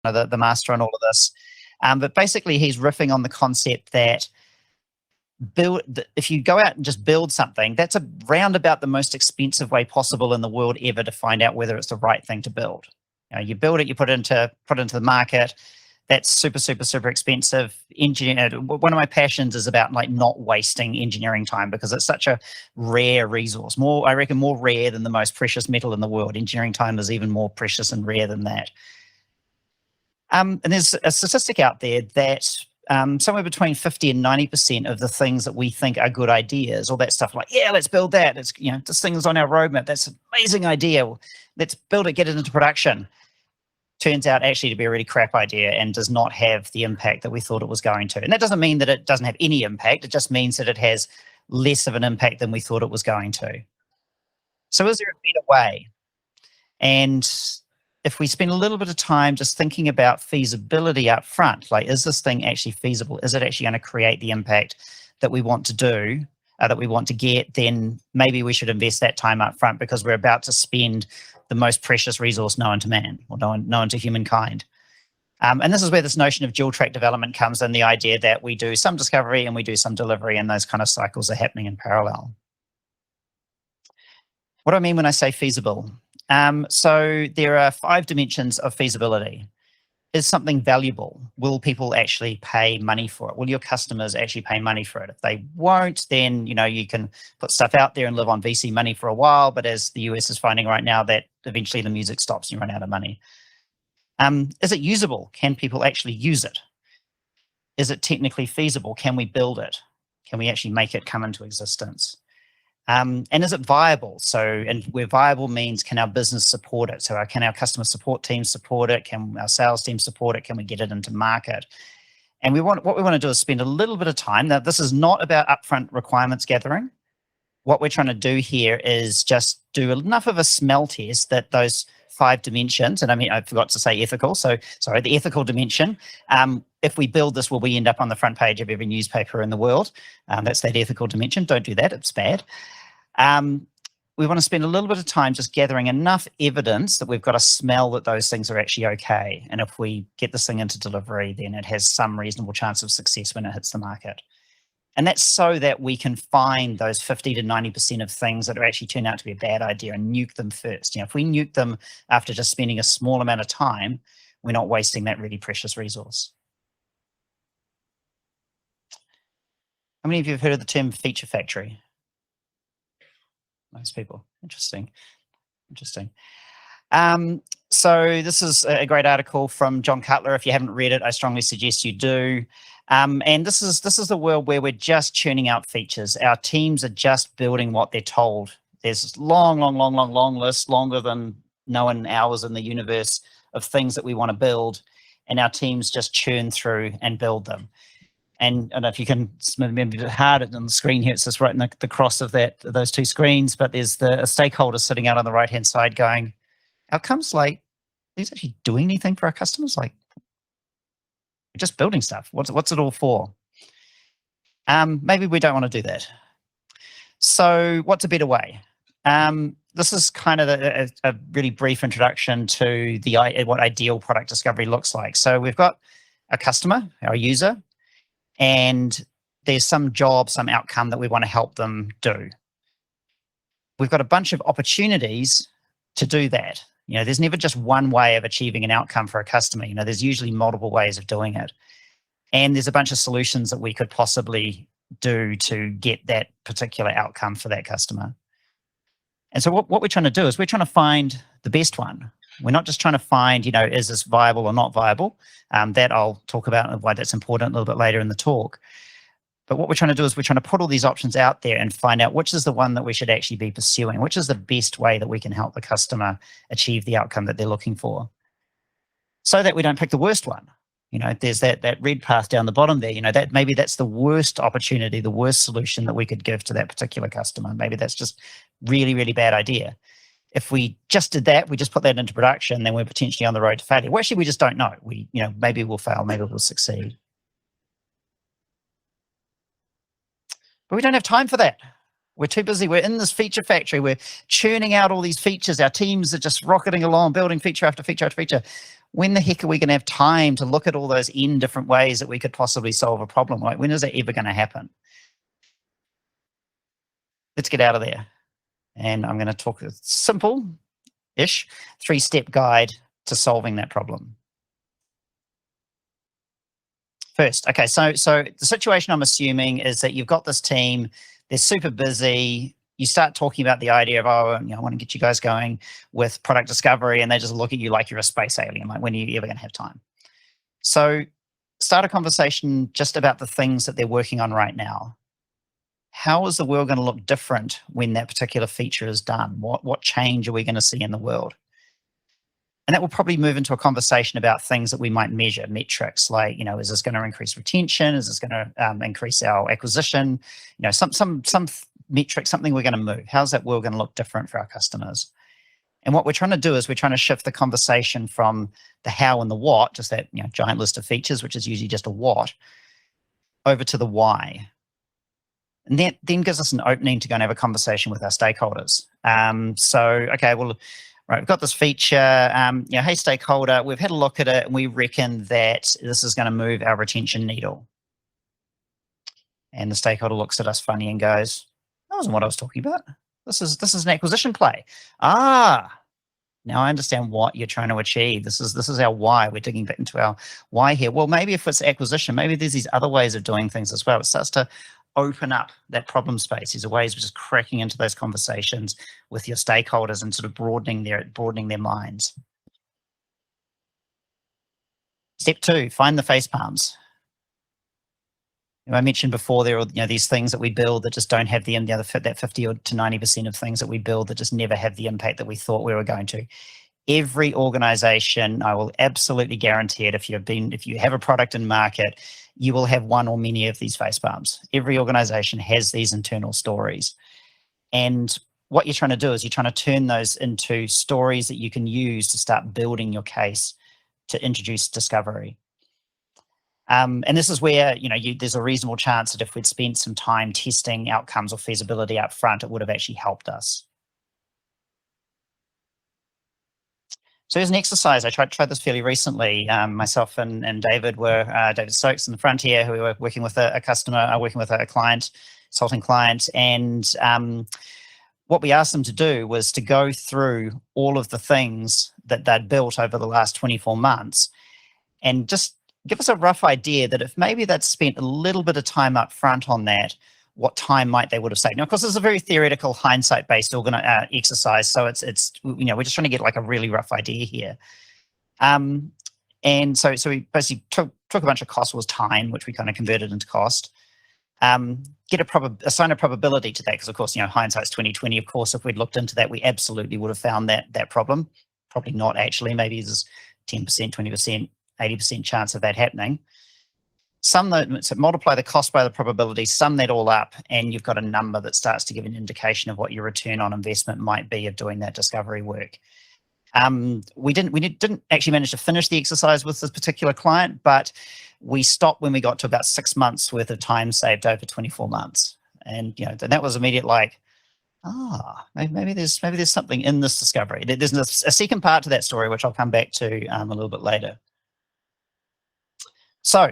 the master on all of this. But basically, he's riffing on the concept that if you go out and just build something, that's around about the most expensive way possible in the world ever to find out whether it's the right thing to build. You build it, you put it into the market. That's super expensive. One of my passions is about like not wasting engineering time, because it's such a rare resource. I reckon more rare than the most precious metal in the world. Engineering time is even more precious and rare than that. And there's a statistic out there that somewhere between 50 and 90% of the things that we think are good ideas, all that stuff like, yeah, let's build that. It's, this thing is on our roadmap. That's an amazing idea. Let's build it, get it into production. Turns out actually to be a really crap idea and does not have the impact that we thought it was going to. And that doesn't mean that it doesn't have any impact. It just means that it has less of an impact than we thought it was going to. So is there a better way? And if we spend a little bit of time just thinking about feasibility up front, like, is this thing actually feasible? Is it actually going to create the impact that we want to do, that we want to get? Then maybe we should invest that time up front, because we're about to spend the most precious resource known to man, or known to humankind. And this is where this notion of dual track development comes in, the idea that we do some discovery and we do some delivery, and those kind of cycles are happening in parallel. What do I mean when I say feasible? So there are 5 dimensions of feasibility. Is something valuable? Will people actually pay money for it? Will your customers actually pay money for it? If they won't, then you can put stuff out there and live on VC money for a while. But as the US is finding right now, that eventually the music stops and you run out of money. Is it usable? Can people actually use it? Is it technically feasible? Can we build it? Can we actually make it come into existence? And is it viable? And where viable means, can our business support it? So can our customer support team support it? Can our sales team support it? Can we get it into market? And what we want to do is spend a little bit of time. Now, this is not about upfront requirements gathering. What we're trying to do here is just do enough of a smell test that those 5 dimensions, and I forgot to say ethical, so sorry, the ethical dimension, if we build this, will we end up on the front page of every newspaper in the world? That's that ethical dimension. Don't do that, it's bad. We want to spend a little bit of time just gathering enough evidence that we've got a smell that those things are actually okay. And if we get this thing into delivery, then it has some reasonable chance of success when it hits the market. And that's so that we can find those 50 to 90% of things that are actually turn out to be a bad idea and nuke them first. If we nuke them after just spending a small amount of time, we're not wasting that really precious resource. How many of you have heard of the term feature factory? Most people. Interesting. So this is a great article from John Cutler. If you haven't read it, I strongly suggest you do. And this is the world where we're just churning out features. Our teams are just building what they're told. There's this long list, longer than known hours in the universe, of things that we want to build, and our teams just churn through and build them. And I don't know if you can maybe a bit hard on the screen here. It's just right in the cross of those 2 screens. But there's a stakeholder sitting out on the right-hand side going, outcomes, like, is actually doing anything for our customers? Like, we're just building stuff. What's it all for? Maybe we don't want to do that. So what's a better way? This is kind of a really brief introduction to what ideal product discovery looks like. So we've got a customer, our user, and there's some job, some outcome that we want to help them do. We've got a bunch of opportunities to do that. There's never just one way of achieving an outcome for a customer. There's usually multiple ways of doing it. And there's a bunch of solutions that we could possibly do to get that particular outcome for that customer. And so what we're trying to do is we're trying to find the best one. We're not just trying to find, is this viable or not viable? That I'll talk about and why that's important a little bit later in the talk. But what we're trying to do is we're trying to put all these options out there and find out which is the one that we should actually be pursuing, which is the best way that we can help the customer achieve the outcome that they're looking for, so that we don't pick the worst one. There's that red path down the bottom there, that maybe that's the worst opportunity, the worst solution that we could give to that particular customer. Maybe that's just really, really bad idea. If we just did that, we just put that into production, then we're potentially on the road to failure. Well, actually, we just don't know. Maybe we'll fail, maybe we'll succeed. But we don't have time for that. We're too busy. We're in this feature factory. We're churning out all these features. Our teams are just rocketing along, building feature after feature after feature. when the heck are we going to have time to look at all those N different ways that we could possibly solve a problem? Like, when is that ever going to happen? Let's get out of there. And I'm going to talk a simple-ish 3-step guide to solving that problem. First, okay, so the situation I'm assuming is that you've got this team, they're super busy. You start talking about the idea of, oh, I want to get you guys going with product discovery, and they just look at you like you're a space alien. Like, when are you ever going to have time? So start a conversation just about the things that they're working on right now. How is the world going to look different when that particular feature is done? What change are we going to see in the world? And that will probably move into a conversation about things that we might measure, metrics like, is this going to increase retention? Is this going to increase our acquisition? Some metric, something we're going to move. How's that world going to look different for our customers? And what we're trying to do is we're trying to shift the conversation from the how and the what, just that giant list of features, which is usually just a what, over to the why. And that then gives us an opening to go and have a conversation with our stakeholders. Okay, well, right, we've got this feature. Hey, stakeholder, we've had a look at it, and we reckon that this is going to move our retention needle. And the stakeholder looks at us funny and goes, "That wasn't what I was talking about. This is an acquisition play." Now I understand what you're trying to achieve. This is our why. We're digging back into our why here. Well, maybe if it's acquisition, maybe there's these other ways of doing things as well. It starts to open up that problem space. These are ways of just cracking into those conversations with your stakeholders and sort of broadening their minds. Step 2, find the face palms. I mentioned before there are these things that we build that just don't have that 50 to 90% of things that we build that just never have the impact that we thought we were going to. Every organization, I will absolutely guarantee it, if you have a product in market, you will have one or many of these face palms. Every organization has these internal stories. And what you're trying to do is you're trying to turn those into stories that you can use to start building your case to introduce discovery. And this is where there's a reasonable chance that if we'd spent some time testing outcomes or feasibility up front, it would have actually helped us. So here's an exercise. I tried this fairly recently. Myself and David Stokes in the front here, who we were working with a customer, working with a client, consulting client. And what we asked them to do was to go through all of the things that they'd built over the last 24 months and just give us a rough idea that if maybe they'd spent a little bit of time up front on that, what time might they would have saved. Now, of course, this is a very theoretical, hindsight-based exercise, so it's we're just trying to get like a really rough idea here. And so we basically took a bunch of cost, was time, which we kind of converted into cost. Assign a probability to that, because of course, hindsight's 20/20. Of course, if we'd looked into that, we absolutely would have found that problem. Probably not actually. Maybe there's 10%, 20%, 80% chance of that happening. So multiply the cost by the probability, sum that all up, and you've got a number that starts to give an indication of what your return on investment might be of doing that discovery work. We didn't actually manage to finish the exercise with this particular client, but we stopped when we got to about 6 months worth of time saved over 24 months. And that was immediate, like, maybe there's something in this discovery. There's a second part to that story, which I'll come back to a little bit later. So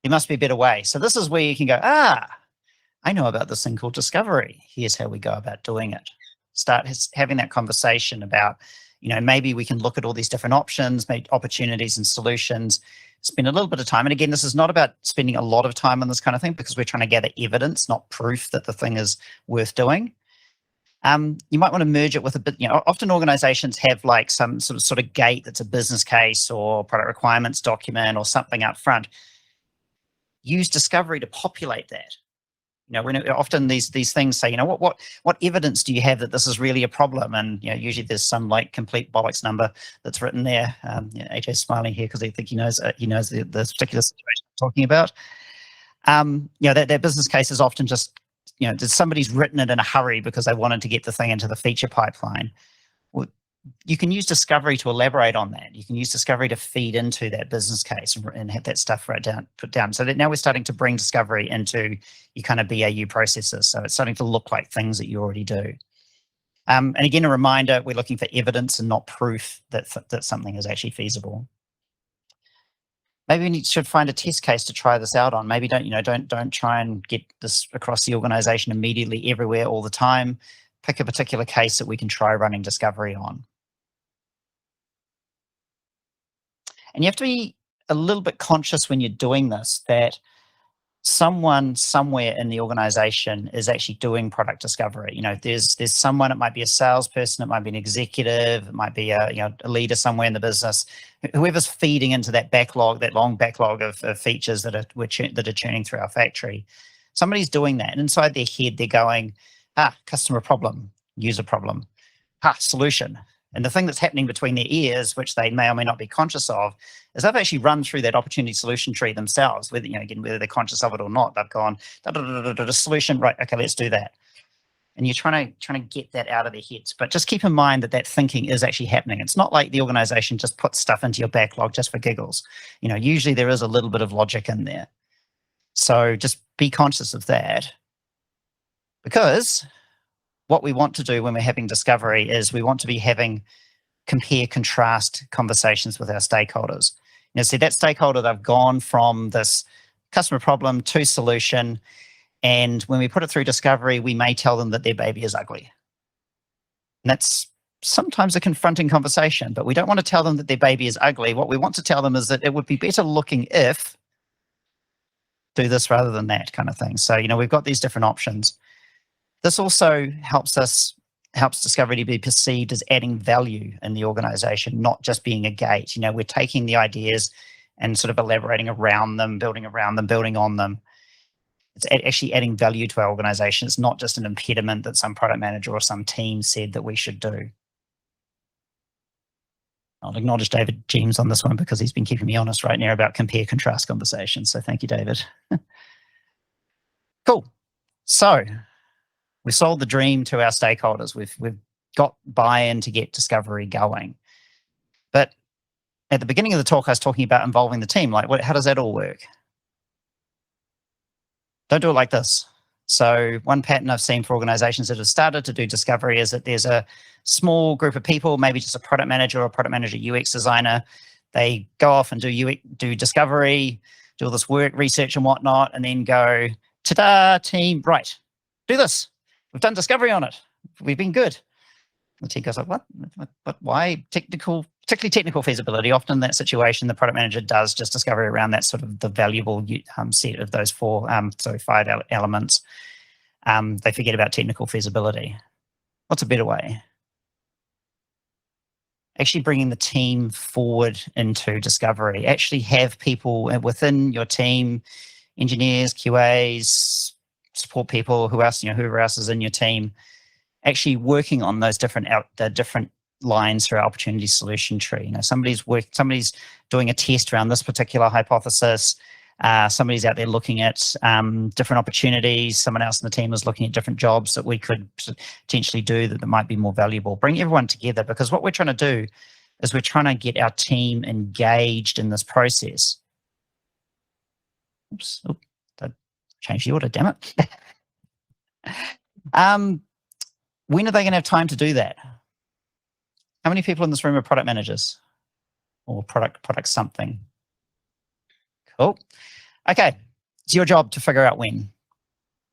there must be a better way. So this is where you can go, I know about this thing called discovery. Here's how we go about doing it. Start having that conversation about, maybe we can look at all these different options, make opportunities and solutions, spend a little bit of time. And again, this is not about spending a lot of time on this kind of thing, because we're trying to gather evidence, not proof that the thing is worth doing. You might want to merge it with a bit, often organizations have like some sort of gate that's a business case or product requirements document or something up front. Use discovery to populate that. Often these things say, what evidence do you have that this is really a problem? And usually there's some like complete bollocks number that's written there. AJ's smiling here because I think he knows the particular situation I'm talking about. That business case is often just somebody's written it in a hurry because they wanted to get the thing into the feature pipeline. Well, you can use discovery to elaborate on that. You can use discovery to feed into that business case and have that stuff put down. So that now we're starting to bring discovery into your kind of BAU processes. So it's starting to look like things that you already do. And again, a reminder, we're looking for evidence and not proof that something is actually feasible. Maybe we should find a test case to try this out on. Maybe don't try and get this across the organization immediately everywhere all the time. Pick a particular case that we can try running discovery on. And you have to be a little bit conscious when you're doing this that someone somewhere in the organization is actually doing product discovery. There's someone, it might be a salesperson, it might be an executive, it might be a leader somewhere in the business, whoever's feeding into that backlog, that long backlog of features that are churning through our factory. Somebody's doing that, and inside their head they're going, customer problem, user problem, solution. And the thing that's happening between their ears, which they may or may not be conscious of, is they've actually run through that opportunity solution tree themselves. Whether they're conscious of it or not, they've gone solution, right? Okay, let's do that. And you're trying to get that out of their heads. But just keep in mind that thinking is actually happening. It's not like the organization just puts stuff into your backlog just for giggles. Usually there is a little bit of logic in there. So just be conscious of that, because what we want to do when we're having discovery is we want to be having compare, contrast conversations with our stakeholders. See, that stakeholder, they've gone from this customer problem to solution, and when we put it through discovery, we may tell them that their baby is ugly. And that's sometimes a confronting conversation, but we don't want to tell them that their baby is ugly. What we want to tell them is that it would be better looking if do this rather than that kind of thing. So, we've got these different options. This also helps discovery to be perceived as adding value in the organization, not just being a gate. We're taking the ideas and sort of elaborating around them, building on them. It's actually adding value to our organization. It's not just an impediment that some product manager or some team said that we should do. I'll acknowledge David James on this one because he's been keeping me honest right now about compare-contrast conversations. So thank you, David. Cool. So we sold the dream to our stakeholders. We've got buy-in to get discovery going. But at the beginning of the talk, I was talking about involving the team. How does that all work? Don't do it like this. So one pattern I've seen for organizations that have started to do discovery is that there's a small group of people, maybe just a product manager or a product manager UX designer. They go off and do discovery, do all this work, research and whatnot, and then go, ta-da, team, right, do this. We've done discovery on it. We've been good. The team goes like, what? Why? Particularly technical feasibility. Often in that situation, the product manager does just discovery around that sort of the valuable set of those five elements. They forget about technical feasibility. What's a better way? Actually bringing the team forward into discovery. Actually have people within your team, engineers, QAs, support people, whoever else is in your team, actually working on those different lines through our opportunity solution tree. Somebody's doing a test around this particular hypothesis. Somebody's out there looking at different opportunities. Someone else in the team is looking at different jobs that we could potentially do that might be more valuable. Bring everyone together, because what we're trying to do is we're trying to get our team engaged in this process. Oops, I changed the order, damn it. When are they going to have time to do that? How many people in this room are product managers or product something? Cool. Okay, it's your job to figure out when.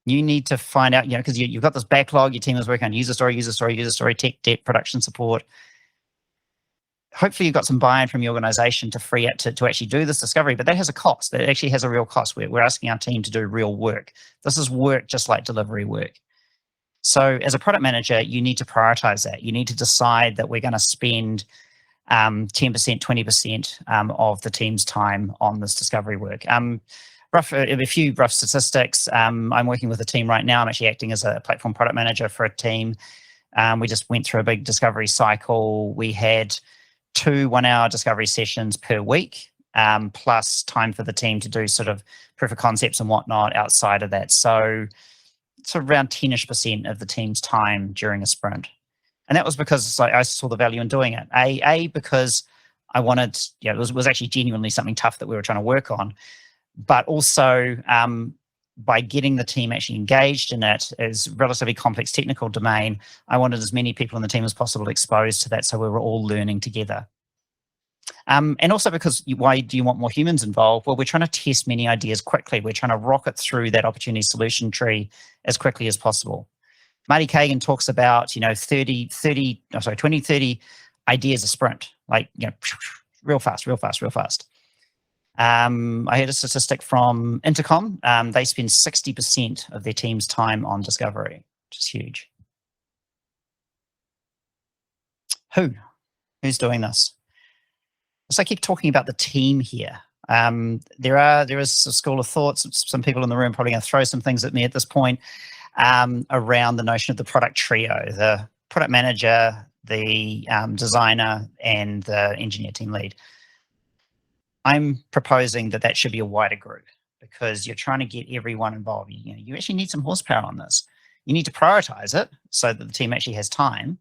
You need to find out, because you've got this backlog, your team is working on user story, tech, debt, production support. Hopefully you've got some buy-in from your organization to free it to actually do this discovery, but that has a cost. That actually has a real cost. We're asking our team to do real work. This is work just like delivery work. So as a product manager, you need to prioritize that. You need to decide that we're going to spend 10%, 20% of the team's time on this discovery work. A few rough statistics. I'm working with a team right now. I'm actually acting as a platform product manager for a team. We just went through a big discovery cycle. We had 2 1-hour discovery sessions per week, plus time for the team to do sort of proof of concepts and whatnot outside of that. So it's around 10-ish% of the team's time during a sprint. And that was because I saw the value in doing it. A, because I wanted, it was actually genuinely something tough that we were trying to work on. But also, by getting the team actually engaged in it, is relatively complex technical domain. I wanted as many people in the team as possible exposed to that, so we were all learning together. And also because why do you want more humans involved? Well, we're trying to test many ideas quickly. We're trying to rocket through that opportunity solution tree as quickly as possible. Marty Kagan talks about, 20, 30 ideas a sprint, like, real fast, real fast, real fast. I heard a statistic from Intercom. They spend 60% of their team's time on discovery, which is huge. Who's doing this? So I keep talking about the team here. There is a school of thought. Some people in the room probably going to throw some things at me at this point around the notion of the product trio: the product manager, the designer, and the engineer team lead. I'm proposing that should be a wider group, because you're trying to get everyone involved. You actually need some horsepower on this. You need to prioritize it so that the team actually has time,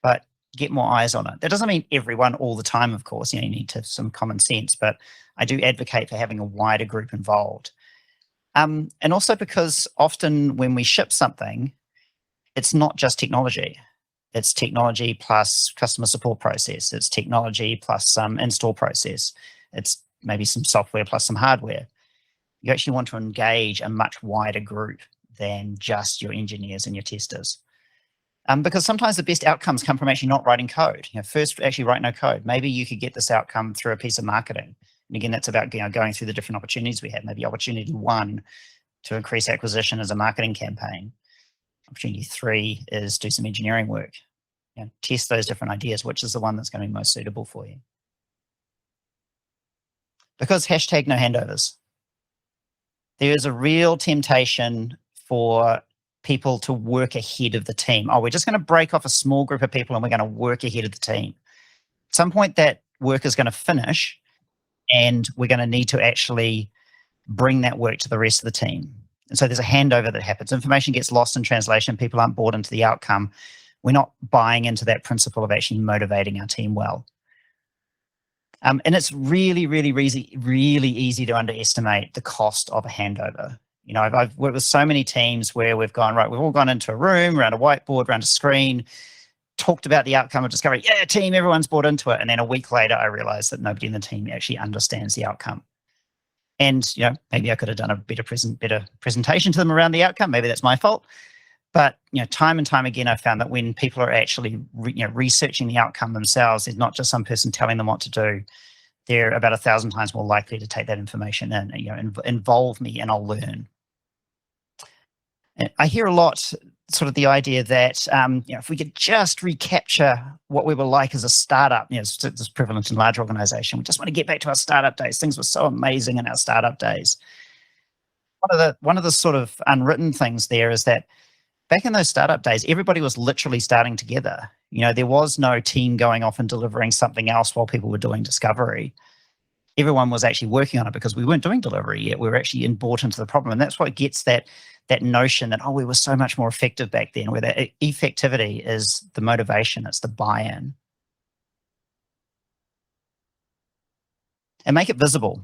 but get more eyes on it. That doesn't mean everyone all the time, of course. You need to have some common sense, but I do advocate for having a wider group involved. And also because often when we ship something, it's not just technology. It's technology plus customer support process. It's technology plus some install process. It's maybe some software plus some hardware. You actually want to engage a much wider group than just your engineers and your testers. Because sometimes the best outcomes come from actually not writing code. First, actually write no code. Maybe you could get this outcome through a piece of marketing. And again, that's about going through the different opportunities we have. Maybe opportunity 1 to increase acquisition as a marketing campaign. Opportunity 3 is do some engineering work. Test those different ideas, which is the one that's going to be most suitable for you. Because hashtag no handovers. There is a real temptation for people to work ahead of the team. We're just going to break off a small group of people and we're going to work ahead of the team. At some point, that work is going to finish, and we're going to need to actually bring that work to the rest of the team. And so there's a handover that happens. Information gets lost in translation. People aren't bought into the outcome. We're not buying into that principle of actually motivating our team well. And it's really, really, really easy to underestimate the cost of a handover. I've worked with so many teams where we've gone, right, we've all gone into a room, around a whiteboard, around a screen, talked about the outcome of discovery. Yeah, team, everyone's bought into it. And then a week later, I realized that nobody in the team actually understands the outcome. And, maybe I could have done a better presentation to them around the outcome. Maybe that's my fault. But, time and time again, I found that when people are actually, researching the outcome themselves, there's not just some person telling them what to do. They're about 1,000 times more likely to take that information in, involve me, and I'll learn. And I hear a lot sort of the idea that, if we could just recapture what we were like as a startup, it's prevalent in large organization. We just want to get back to our startup days. Things were so amazing in our startup days. One of the sort of unwritten things there is that back in those startup days, everybody was literally starting together. There was no team going off and delivering something else while people were doing discovery. Everyone was actually working on it because we weren't doing delivery yet. We were actually bought into the problem. And that's what gets that notion that, we were so much more effective back then, where that effectivity is the motivation, it's the buy-in. And make it visible.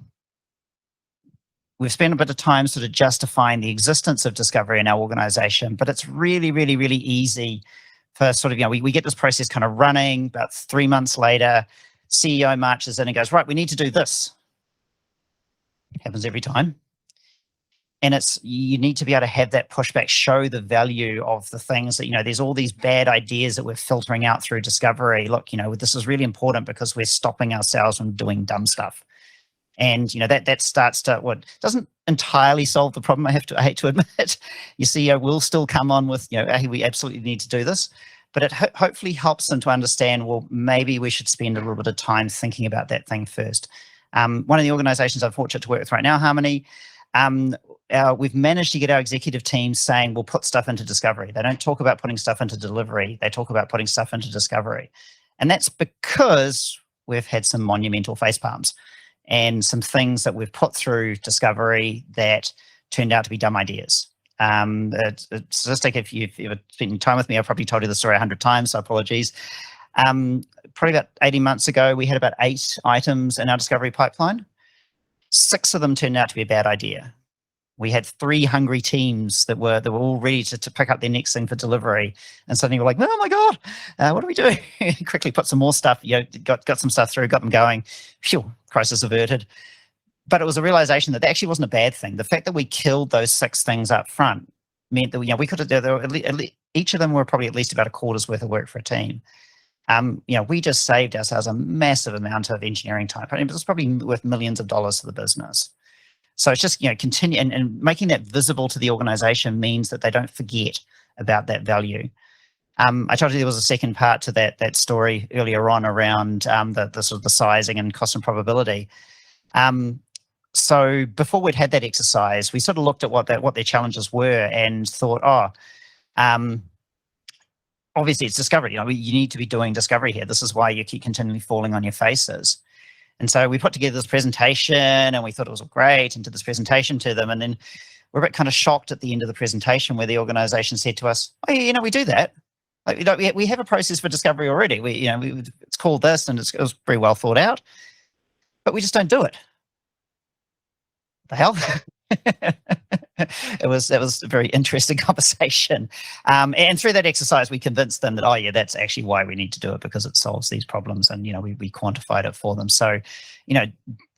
We've spent a bit of time sort of justifying the existence of discovery in our organization, but it's really, really, really easy for sort of, we get this process kind of running. About 3 months later, CEO marches in and goes, right, we need to do this. It happens every time. And you need to be able to have that pushback, show the value of the things that, there's all these bad ideas that we're filtering out through discovery. Look, this is really important because we're stopping ourselves from doing dumb stuff. And, that starts to, doesn't entirely solve the problem, I hate to admit. Your CEO will still come on with, hey, we absolutely need to do this. But it hopefully helps them to understand, well, maybe we should spend a little bit of time thinking about that thing first. One of the organizations I'm fortunate to work with right now, Harmoney, we've managed to get our executive team saying we'll put stuff into discovery. They don't talk about putting stuff into delivery. They talk about putting stuff into discovery. And that's because we've had some monumental facepalms and some things that we've put through discovery that turned out to be dumb ideas. A statistic, if you've ever spent time with me, I've probably told you the story 100 times, so apologies. Probably about 18 months ago, we had about 8 items in our discovery pipeline. 6 of them turned out to be a bad idea. We had 3 hungry teams that were all ready to pick up their next thing for delivery, and suddenly we're like, oh my god, what do we do? Quickly put some more stuff, got some stuff through, got them going. Phew, crisis averted. But it was a realization that actually wasn't a bad thing. The fact that we killed those 6 things up front meant that we could have, each of them were probably at least about a quarter's worth of work for a team. We just saved ourselves a massive amount of engineering time. It was probably worth millions of dollars to the business. So it's just, continue and making that visible to the organization means that they don't forget about that value. I told you there was a second part to that story earlier on around the sort of the sizing and cost and probability. So before we'd had that exercise, we sort of looked at what their challenges were and thought, obviously it's discovery. You need to be doing discovery here. This is why you keep continually falling on your faces. And so we put together this presentation, and we thought it was great, and did this presentation to them. And then we're a bit kind of shocked at the end of the presentation where the organization said to us, oh, yeah, we do that. Like, we have a process for discovery already. It's called this, and it was very well thought out, but we just don't do it. The hell? That was a very interesting conversation. And through that exercise, we convinced them that, oh yeah, that's actually why we need to do it, because it solves these problems. And, we quantified it for them. So,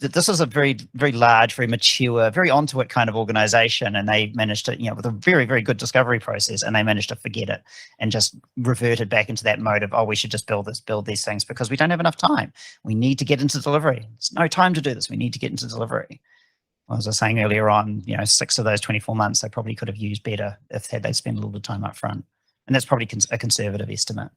this was a very, very large, very mature, very onto it kind of organization. And they managed to, with a very, very good discovery process, and they managed to forget it and just reverted back into that mode of, oh, we should just build these things because we don't have enough time. We need to get into delivery. There's no time to do this. We need to get into delivery. As I was saying earlier on, 6 of those 24 months they probably could have used better if they'd spent a little bit of time up front. And that's probably a conservative estimate.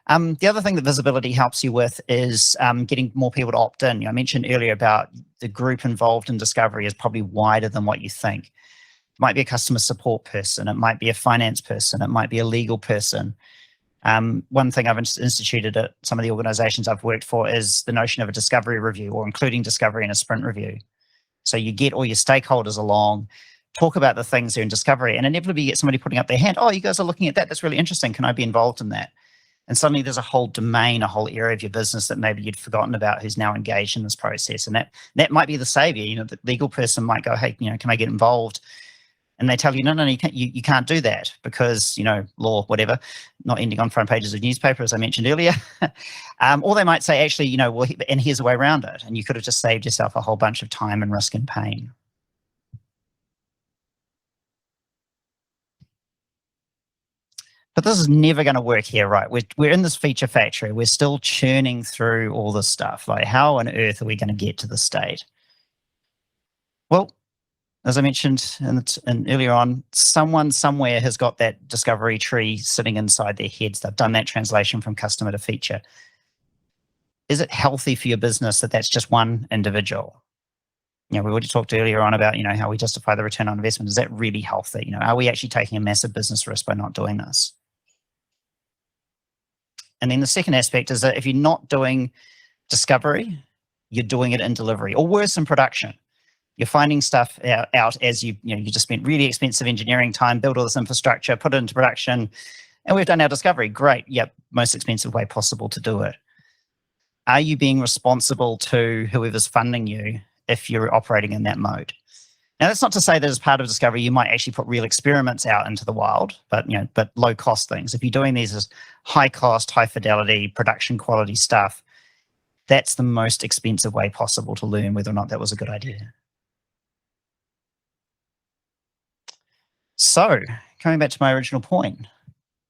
The other thing that visibility helps you with is getting more people to opt in. I mentioned earlier about the group involved in discovery is probably wider than what you think. It might be a customer support person. It might be a finance person. It might be a legal person. One thing I've instituted at some of the organizations I've worked for is the notion of a discovery review, or including discovery in a sprint review. So you get all your stakeholders along, talk about the things they're in discovery, and inevitably you get somebody putting up their hand. Oh, you guys are looking at that. That's really interesting. Can I be involved in that? And suddenly there's a whole domain, a whole area of your business that maybe you'd forgotten about who's now engaged in this process. And that might be the savior. The legal person might go, hey, can I get involved? And they tell you, no, you can't do that because, law, whatever, not ending on front pages of newspaper, as I mentioned earlier. Or they might say, actually, well, and here's a way around it. And you could have just saved yourself a whole bunch of time and risk and pain. But this is never going to work here, right? We're in this feature factory. We're still churning through all this stuff. Like, how on earth are we going to get to this state? Well, as I mentioned and earlier on, someone somewhere has got that discovery tree sitting inside their heads. They've done that translation from customer to feature. Is it healthy for your business that that's just one individual? We already talked earlier on about, how we justify the return on investment. Is that really healthy? Are we actually taking a massive business risk by not doing this? And then the second aspect is that if you're not doing discovery, you're doing it in delivery, or worse, in production. You're finding stuff out as you just spent really expensive engineering time, build all this infrastructure, put it into production, and we've done our discovery. Great. Yep. Most expensive way possible to do it. Are you being responsible to whoever's funding you if you're operating in that mode? Now, that's not to say that as part of discovery, you might actually put real experiments out into the wild, but low cost things. If you're doing these as high cost, high fidelity, production quality stuff, that's the most expensive way possible to learn whether or not that was a good idea. So, coming back to my original point,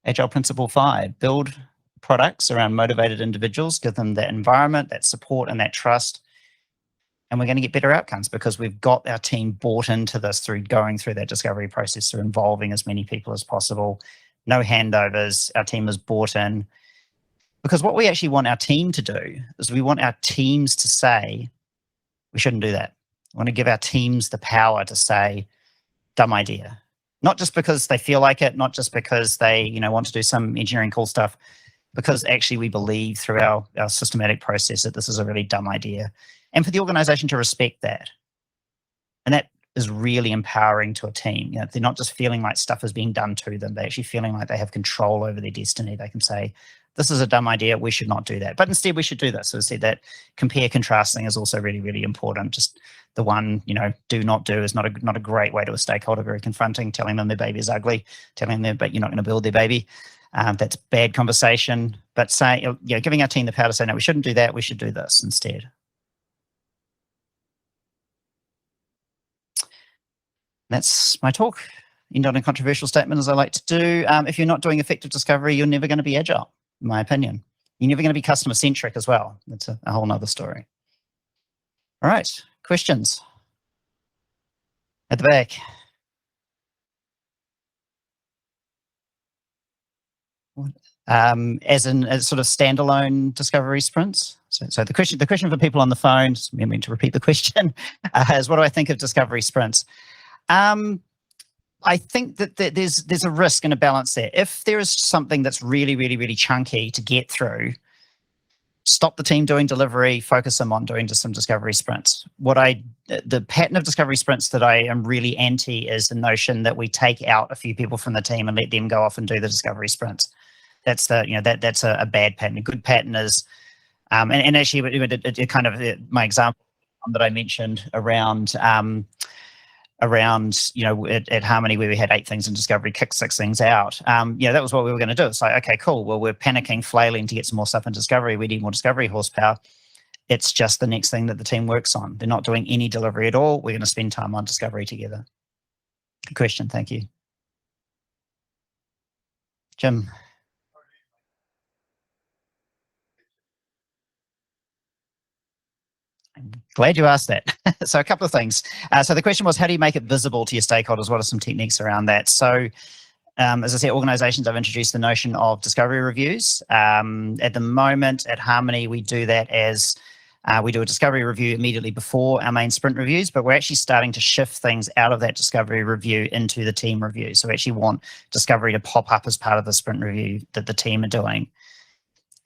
Agile Principle 5, build products around motivated individuals, give them that environment, that support, and that trust. And we're going to get better outcomes because we've got our team bought into this through going through that discovery process, through involving as many people as possible. No handovers. Our team is bought in. Because what we actually want our team to do is we want our teams to say, we shouldn't do that. We want to give our teams the power to say, dumb idea. Not just because they feel like it, not just because they want to do some engineering cool stuff, because actually we believe through our systematic process that this is a really dumb idea. And for the organization to respect that. And that is really empowering to a team. They're not just feeling like stuff is being done to them. They're actually feeling like they have control over their destiny. They can say, this is a dumb idea, we should not do that. But instead we should do this. So instead that compare contrasting is also really, really important. Just the one, do not do is not a great way to a stakeholder, very confronting, telling them their baby is ugly, telling them but you're not going to build their baby. That's bad conversation. But giving our team the power to say, no, we shouldn't do that, we should do this instead. That's my talk. End on a controversial statement, as I like to do. If you're not doing effective discovery, you're never going to be agile, in my opinion. You're never going to be customer-centric as well. That's a whole nother story. All right, questions? At the back. As sort of standalone discovery sprints. So the question for people on the phone, just remembering to repeat the question, is what do I think of discovery sprints? I think that there's a risk and a balance there. If there is something that's really, really, really chunky to get through, stop the team doing delivery, focus them on doing just some discovery sprints. The pattern of discovery sprints that I am really anti is the notion that we take out a few people from the team and let them go off and do the discovery sprints. That's that's a bad pattern. A good pattern is, and actually it kind of my example that I mentioned around at Harmoney, where we had 8 things in discovery, kicked 6 things out. That was what we were going to do. It's like, okay, cool. Well, we're panicking, flailing to get some more stuff in discovery. We need more discovery horsepower. It's just the next thing that the team works on. They're not doing any delivery at all. We're going to spend time on discovery together. Good question. Thank you. Jim. I'm glad you asked that. So a couple of things. So the question was, how do you make it visible to your stakeholders? What are some techniques around that? So as I said, organizations have introduced the notion of discovery reviews. At the moment at Harmoney, we do that as we do a discovery review immediately before our main sprint reviews, but we're actually starting to shift things out of that discovery review into the team review. So we actually want discovery to pop up as part of the sprint review that the team are doing.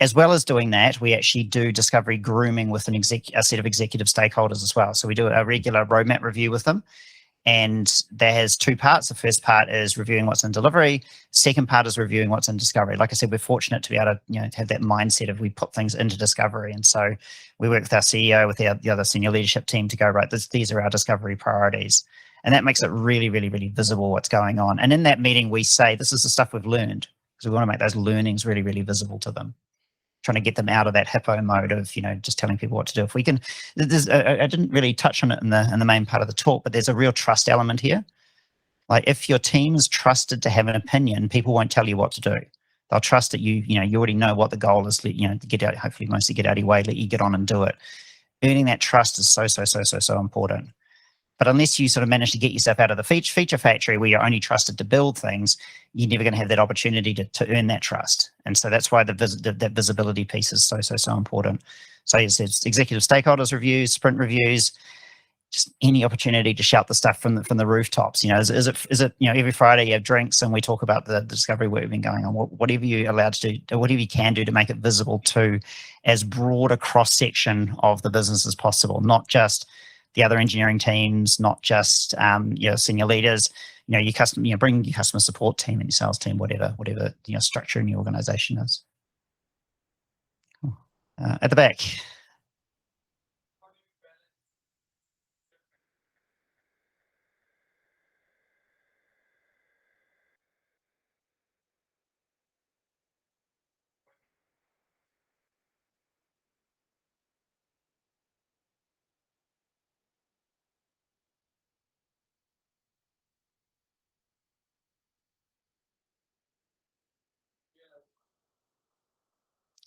As well as doing that, we actually do discovery grooming with a set of executive stakeholders as well. So we do a regular roadmap review with them. And that has 2 parts. The first part is reviewing what's in delivery. Second part is reviewing what's in discovery. Like I said, we're fortunate to be able to have that mindset of we put things into discovery. And so we work with our CEO, with the other senior leadership team to go, right, these are our discovery priorities. And that makes it really, really, really visible what's going on. And in that meeting, we say, this is the stuff we've learned, because we want to make those learnings really, really visible to them. Trying to get them out of that hippo mode of just telling people what to do. If we can, I didn't really touch on it in the main part of the talk, but there's a real trust element here. Like if your team is trusted to have an opinion, people won't tell you what to do. They'll trust that you already know what the goal is. To get out, hopefully mostly get out of your way, let you get on and do it. Earning that trust is so important. But unless you sort of manage to get yourself out of the feature factory where you're only trusted to build things, you're never going to have that opportunity to earn that trust. And so that's why that visibility piece is so important. So it's executive stakeholders reviews, sprint reviews, just any opportunity to shout the stuff from the rooftops. Is it every Friday you have drinks and we talk about the discovery work we've been going on. Whatever you're allowed to do, whatever you can do to make it visible to as broad a cross section of the business as possible, not just the other engineering teams, not just senior leaders. Bring your customer support team and your sales team, whatever structure in your organization is. At the back.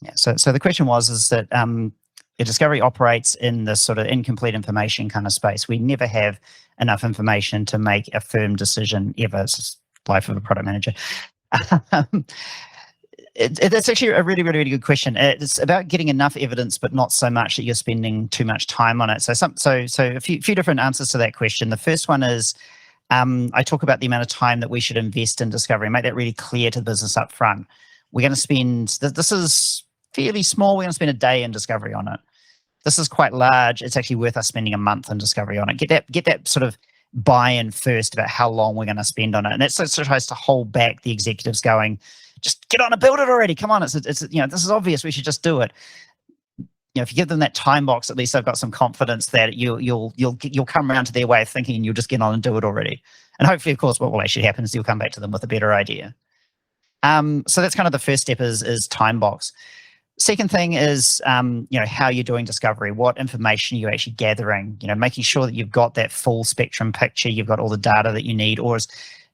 Yeah. So the question is that the discovery operates in this sort of incomplete information kind of space. We never have enough information to make a firm decision ever. It's just life of a product manager. That's actually a really, really, really good question. It's about getting enough evidence, but not so much that you're spending too much time on it. So a few different answers to that question. The first one is I talk about the amount of time that we should invest in discovery. Make that really clear to the business up front. We're going to spend, this is fairly small, we're going to spend a day in discovery on it. This is quite large. It's actually worth us spending a month in discovery on it. Get that sort of buy-in first about how long we're going to spend on it. And that sort of tries to hold back the executives going, just get on and build it already. Come on, it's this is obvious. We should just do it. If you give them that time box, at least they've got some confidence that you'll come around to their way of thinking, and you'll just get on and do it already. And hopefully, of course, what will actually happen is you'll come back to them with a better idea. So that's kind of the first step is time box. Second thing is, how you're doing discovery, what information you're actually gathering, making sure that you've got that full spectrum picture, you've got all the data that you need, or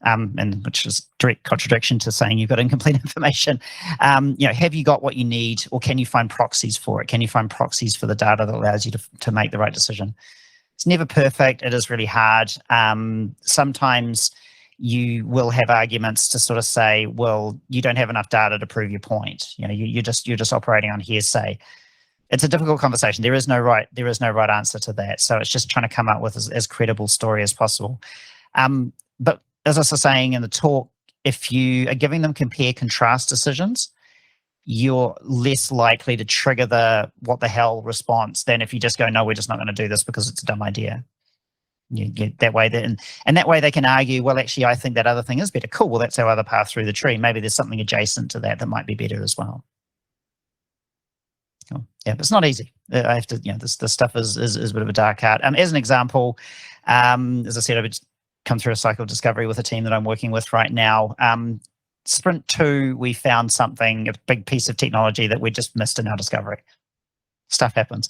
and which is direct contradiction to saying you've got incomplete information. Have you got what you need, or can you find proxies for it? Can you find proxies for the data that allows you to make the right decision? It's never perfect. It is really hard. Sometimes you will have arguments to sort of say, well, you don't have enough data to prove your point. You're just operating on hearsay. It's a difficult conversation. There is no right answer to that. So it's just trying to come up with as credible story as possible. But as I was saying in the talk, if you are giving them compare contrast decisions, you're less likely to trigger the what the hell response than if you just go, no, we're just not going to do this because it's a dumb idea. You get that way, and that way they can argue, well, actually, I think that other thing is better. Cool. Well, that's our other path through the tree. Maybe there's something adjacent to that might be better as well. Cool. Yeah, but it's not easy. I have to, this stuff is a bit of a dark art. As an example, as I said, I've come through a cycle of discovery with a team that I'm working with right now. Sprint 2, we found something, a big piece of technology that we just missed in our discovery. Stuff happens.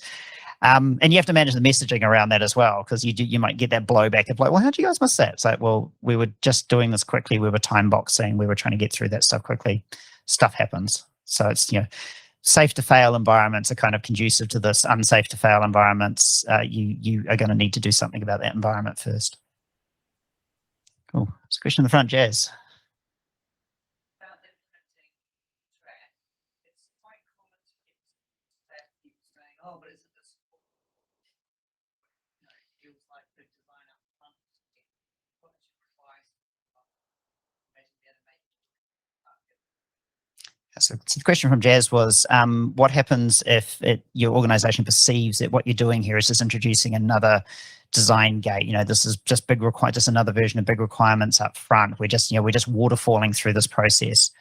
And you have to manage the messaging around that as well, because you might get that blowback of like, well, how did you guys miss that? It's like, well, we were just doing this quickly. We were time boxing. We were trying to get through that stuff quickly. Stuff happens. So it's, safe to fail environments are kind of conducive to this. Unsafe to fail environments, you are going to need to do something about that environment first. Cool. There's a question in the front, Jazz. So the question from Jazz was, what happens if your organization perceives that what you're doing here is just introducing another design gate? This is just just another version of big requirements up front. We're just waterfalling through this process.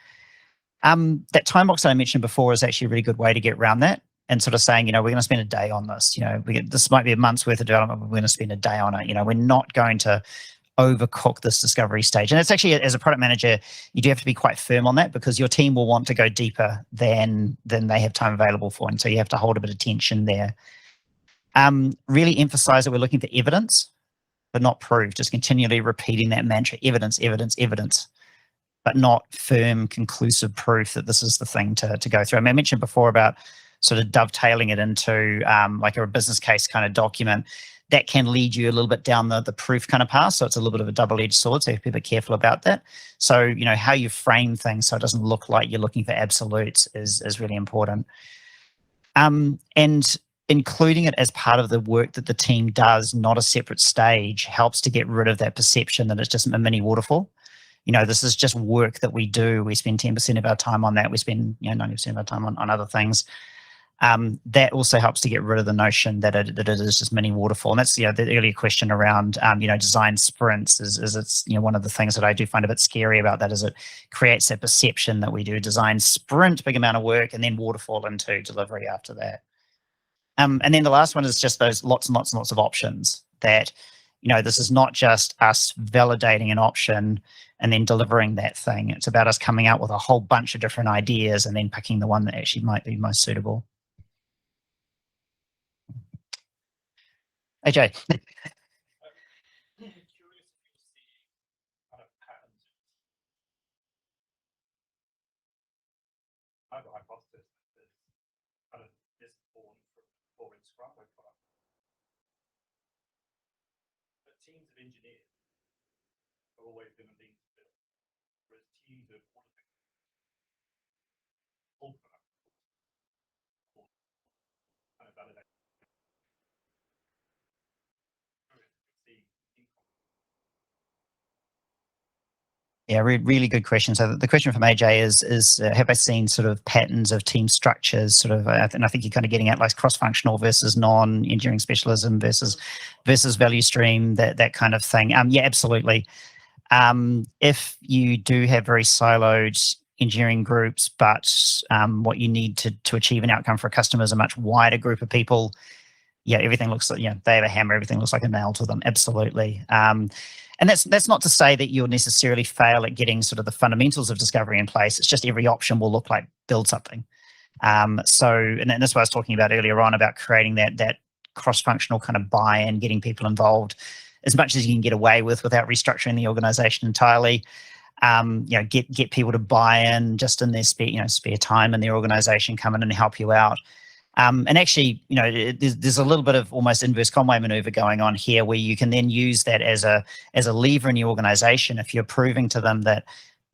That time box that I mentioned before is actually a really good way to get around that and sort of saying, we're going to spend a day on this. This might be a month's worth of development, but we're going to spend a day on it. We're not going to overcook this discovery stage. And it's actually, as a product manager, you do have to be quite firm on that, because your team will want to go deeper than they have time available for. And so you have to hold a bit of tension there. Really emphasize that we're looking for evidence, but not proof. Just continually repeating that mantra, evidence, evidence, evidence, but not firm, conclusive proof that this is the thing to go through. I mentioned before about sort of dovetailing it into like a business case kind of document. That can lead you a little bit down the proof kind of path. So it's a little bit of a double-edged sword. So you have to be a bit careful about that. So, how you frame things so it doesn't look like you're looking for absolutes is really important. And including it as part of the work that the team does, not a separate stage, helps to get rid of that perception that it's just a mini waterfall. This is just work that we do. We spend 10% of our time on that. We spend 90% of our time on other things. That also helps to get rid of the notion that it is just mini waterfall. And that's the earlier question around design sprints is it's one of the things that I do find a bit scary about that is it creates that perception that we do design sprint, big amount of work, and then waterfall into delivery after that. And then the last one is just those lots and lots and lots of options that this is not just us validating an option and then delivering that thing. It's about us coming out with a whole bunch of different ideas and then picking the one that actually might be most suitable. AJ. I have a hypothesis that is kind of misborn from in Scrum with product. But teams of engineers are always going to lead to build, whereas teams of all product kind of validate. Yeah, really good question. So the question from AJ is have I seen sort of patterns of team structures, sort of, and I think you're kind of getting at like cross-functional versus non-engineering specialism versus value stream, that kind of thing. Yeah, absolutely. If you do have very siloed engineering groups, but what you need to achieve an outcome for a customer is a much wider group of people. Yeah, everything looks like, they have a hammer, everything looks like a nail to them. Absolutely. And that's not to say that you'll necessarily fail at getting sort of the fundamentals of discovery in place. It's just every option will look like build something. And that's what I was talking about earlier on, about creating that cross-functional kind of buy-in, getting people involved as much as you can get away with without restructuring the organization entirely. Get people to buy in just in their spare time in their organization, come in and help you out. And actually, there's a little bit of almost inverse Conway maneuver going on here, where you can then use that as a lever in your organization. If you're proving to them that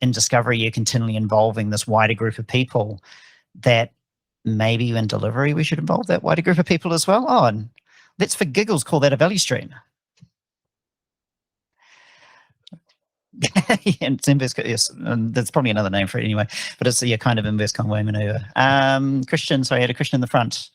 in discovery you're continually involving this wider group of people, that maybe in delivery we should involve that wider group of people as well. Oh, and let's for giggles call that a value stream. Yeah, it's inverse. Yes, and that's probably another name for it anyway. But it's a kind of inverse Conway maneuver. Christian, sorry, I had a question in the front.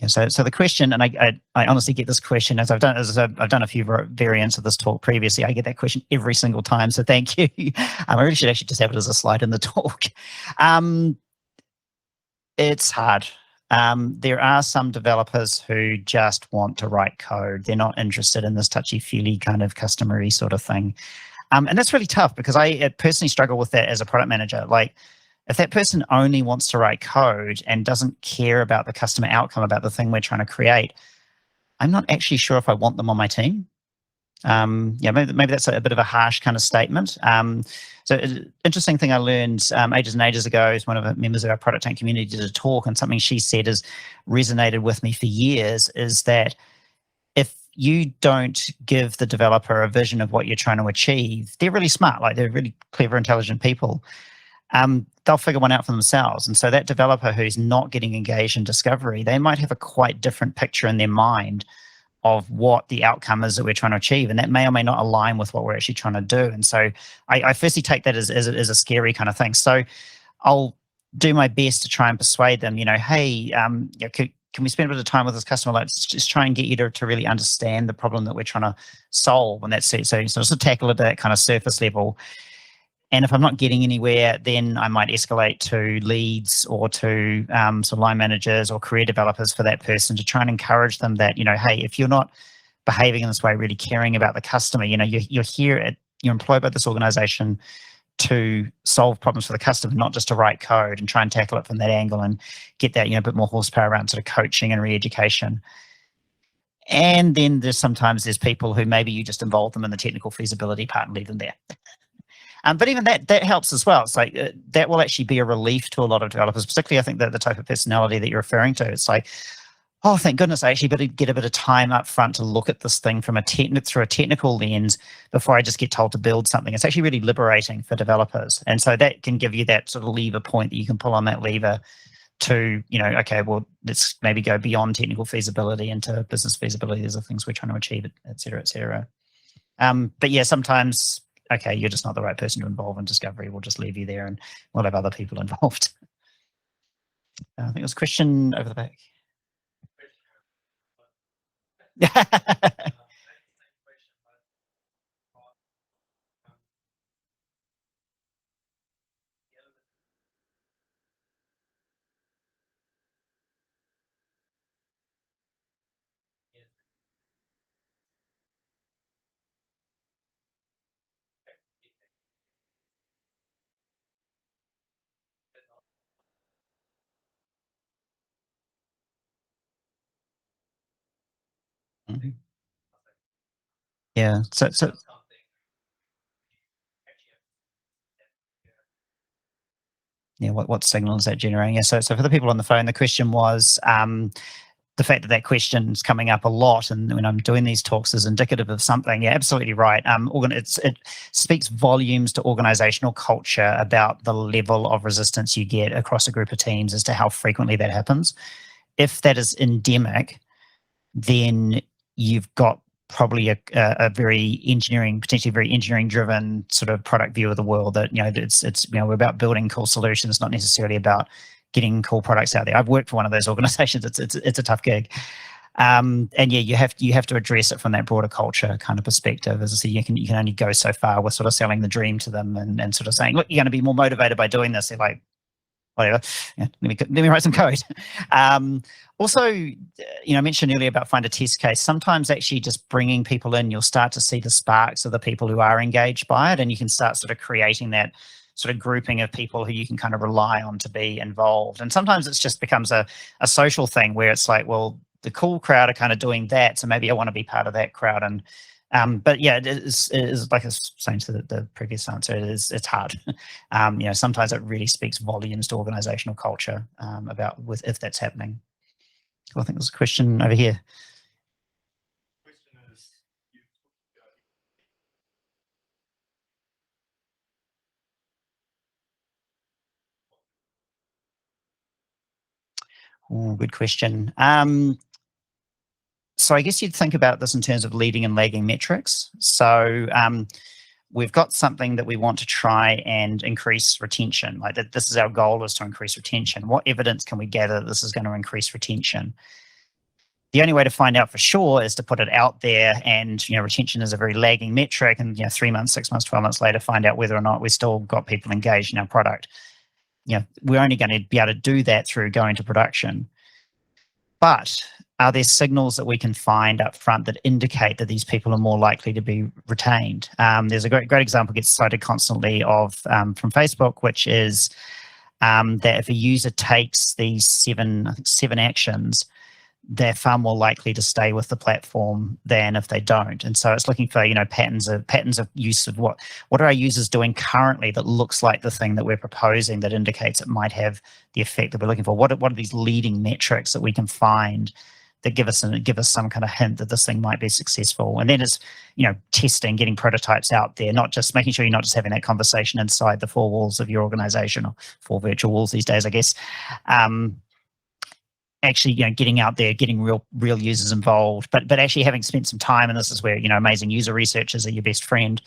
Yeah, so the question, and I honestly get this question as I've done a few variants of this talk previously. I get that question every single time. So thank you. I really should actually just have it as a slide in the talk. It's hard. There are some developers who just want to write code. They're not interested in this touchy-feely kind of customer-y sort of thing. And that's really tough, because I personally struggle with that as a product manager. Like, if that person only wants to write code and doesn't care about the customer outcome, about the thing we're trying to create, I'm not actually sure if I want them on my team. Maybe that's a bit of a harsh kind of statement. So interesting thing I learned ages and ages ago is one of the members of our ProductTank community did a talk, and something she said has resonated with me for years, is that if you don't give the developer a vision of what you're trying to achieve, they're really smart, like they're really clever, intelligent people. They'll figure one out for themselves. And so that developer who's not getting engaged in discovery, they might have a quite different picture in their mind of what the outcome is that we're trying to achieve. And that may or may not align with what we're actually trying to do. And so I firstly take that as a scary kind of thing. So I'll do my best to try and persuade them, hey, can we spend a bit of time with this customer? Let's just try and get you to really understand the problem that we're trying to solve. And that's it. So just to tackle it at that kind of surface level. And if I'm not getting anywhere, then I might escalate to leads or to sort of line managers or career developers for that person, to try and encourage them that, hey, if you're not behaving in this way, really caring about the customer, you're here you're employed by this organization to solve problems for the customer, not just to write code, and try and tackle it from that angle and get that, a bit more horsepower around sort of coaching and re-education. And then there's people who maybe you just involve them in the technical feasibility part and leave them there. But even that helps as well. It's like that will actually be a relief to a lot of developers, particularly I think that the type of personality that you're referring to. It's like, oh, thank goodness I actually better get a bit of time up front to look at this thing from through a technical lens before I just get told to build something. It's actually really liberating for developers. And so that can give you that sort of lever point that you can pull on that lever to, okay, well, let's maybe go beyond technical feasibility into business feasibility. These are things we're trying to achieve, et cetera, et cetera. But yeah, sometimes, okay, you're just not the right person to involve in discovery. We'll just leave you there and we'll have other people involved. I think there's a question over the back. Mm-hmm. Yeah. So yeah, what signal is that generating? Yeah. So for the people on the phone, the question was the fact that question is coming up a lot, and when I'm doing these talks is indicative of something. Yeah, absolutely right. It speaks volumes to organizational culture about the level of resistance you get across a group of teams as to how frequently that happens. If that is endemic, then you've got probably a very engineering, potentially very engineering driven sort of product view of the world, that, it's we're about building cool solutions, not necessarily about getting cool products out there. I've worked for one of those organizations. It's a tough gig. And yeah, you have to address it from that broader culture kind of perspective. As I said, you can only go so far with sort of selling the dream to them and sort of saying, look, you're going to be more motivated by doing this. They're like, whatever, let me write some code. Also, I mentioned earlier about find a test case. Sometimes actually just bringing people in, you'll start to see the sparks of the people who are engaged by it, and you can start sort of creating that sort of grouping of people who you can kind of rely on to be involved. And sometimes it just becomes a social thing where it's like, well, the cool crowd are kind of doing that, so maybe I want to be part of that crowd. And but yeah, it is like I was saying to the previous answer, it's hard. Sometimes it really speaks volumes to organizational culture about if that's happening. Well, I think there's a question over here. Question is, Good question. So I guess you'd think about this in terms of leading and lagging metrics. So we've got something that we want to try and increase retention. Like that, this is our goal, is to increase retention. What evidence can we gather that this is going to increase retention? The only way to find out for sure is to put it out there, and retention is a very lagging metric. And 3 months, 6 months, 12 months later, find out whether or not we still got people engaged in our product. We're only going to be able to do that through going to production. But are there signals that we can find up front that indicate that these people are more likely to be retained? There's a great example gets cited constantly of from Facebook, which is that if a user takes these 7 actions, they're far more likely to stay with the platform than if they don't. And so it's looking for patterns of use of what are our users doing currently that looks like the thing that we're proposing that indicates it might have the effect that we're looking for. What are these leading metrics that we can find that give us some kind of hint that this thing might be successful? And then it's testing, getting prototypes out there, not just making sure you're not just having that conversation inside the 4 walls of your organization, or 4 virtual walls these days, I guess. Actually, getting out there, getting real users involved, but actually having spent some time, and this is where amazing user researchers are your best friend.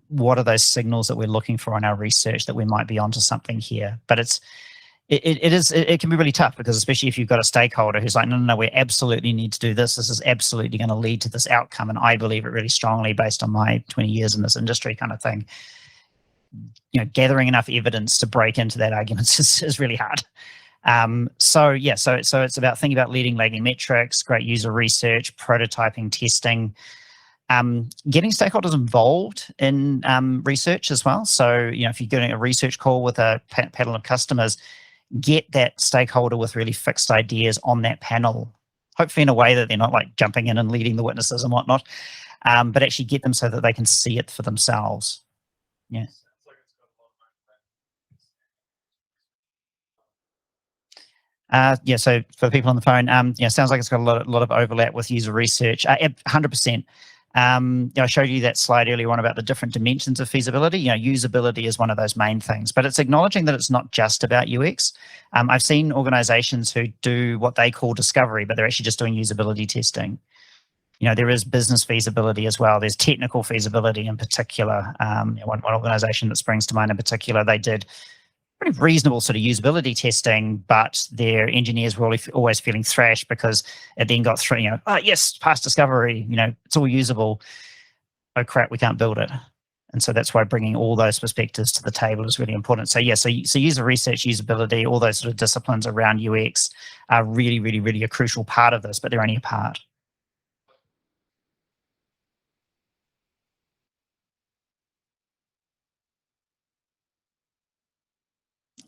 What are those signals that we're looking for in our research that we might be onto something here? But it can be really tough, because especially if you've got a stakeholder who's like, no, we absolutely need to do this. This is absolutely going to lead to this outcome, and I believe it really strongly based on my 20 years in this industry, kind of thing. Gathering enough evidence to break into that argument is really hard. So it's about thinking about leading, lagging metrics, great user research, prototyping, testing, getting stakeholders involved in research as well. So if you're doing a research call with a panel of customers, get that stakeholder with really fixed ideas on that panel, hopefully in a way that they're not like jumping in and leading the witnesses and whatnot, but actually get them so that they can see it for themselves. Yeah. So for the people on the phone, sounds like it's got a lot of overlap with user research. 100%. I showed you that slide earlier on about the different dimensions of feasibility. Usability is one of those main things, but it's acknowledging that it's not just about UX. I've seen organizations who do what they call discovery, but they're actually just doing usability testing. There is business feasibility as well. There's technical feasibility in particular. One organization that springs to mind in particular, they did pretty reasonable sort of usability testing, but their engineers were always feeling thrashed because it then got through, yes, past discovery, it's all usable. Oh crap, we can't build it. And so that's why bringing all those perspectives to the table is really important. So user research, usability, all those sort of disciplines around UX are really, really, really a crucial part of this, but they're only a part.